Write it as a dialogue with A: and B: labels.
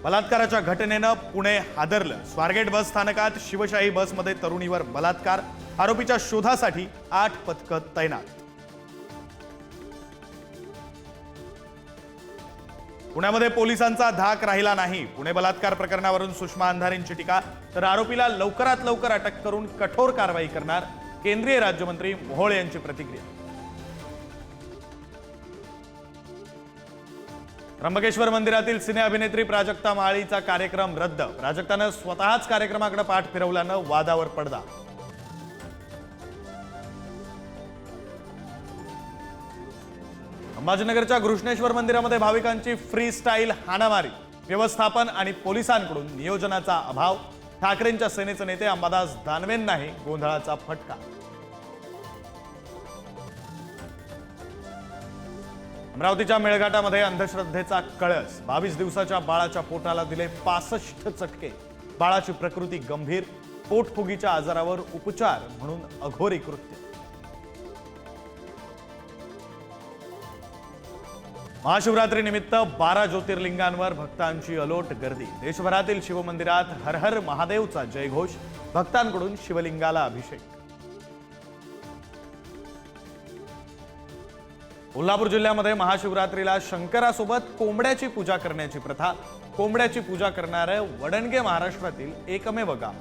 A: बलात्काराच्या घटनेनं पुणे हादरलं। स्वारगेट बस स्थानकात शिवशाही बसमध्ये तरुणीवर बलात्कार, आरोपीच्या शोधासाठी 8 पथकं तैनात। पुण्यामध्ये पोलिसांचा धाक राहिला नाही। पुणे बलात्कार प्रकरणावरून सुषमा अंधारेंची टीका, तर आरोपीला लवकरात लवकर अटक करून कठोर कारवाई करणार केंद्रीय राज्यमंत्री मोहोळ यांची प्रतिक्रिया। त्र्यंबकेश्वर मंदिरातील सिने अभिनेत्री प्राजक्ता माळीचा कार्यक्रम रद्द। प्राजक्तानं स्वतःच कार्यक्रमाकडे पाठ फिरवल्यानं वादावर पडदा। अंबाजीनगरच्या घृष्णेश्वर मंदिरामध्ये भाविकांची फ्री स्टाईल हाणामारी, व्यवस्थापन आणि पोलिसांकडून नियोजनाचा अभाव। ठाकरेंच्या सेनेचे नेते अंबादास दानवेंनाही गोंधळाचा फटका। अमरावतीच्या मेळघाटामध्ये अंधश्रद्धेचा कळस, 22 दिवसाच्या बाळाच्या पोटाला दिले 65 चटके। बाळाची प्रकृती गंभीर, पोटफुगीच्या आजारावर उपचार म्हणून अघोरी कृत्य। महाशिवरात्रीनिमित्त 12 ज्योतिर्लिंगांवर भक्तांची अलोट गर्दी। देशभरातील शिवमंदिरात हर हर महादेवचा जयघोष, भक्तांकडून शिवलिंगाला अभिषेक। कोल्हापूर जिल्ह्यामध्ये महाशिवरात्रीला शंकरासोबत कोंबड्याची पूजा करण्याची प्रथा। कोंबड्याची पूजा करणारे वडणगे महाराष्ट्रातील एकमेव गाव।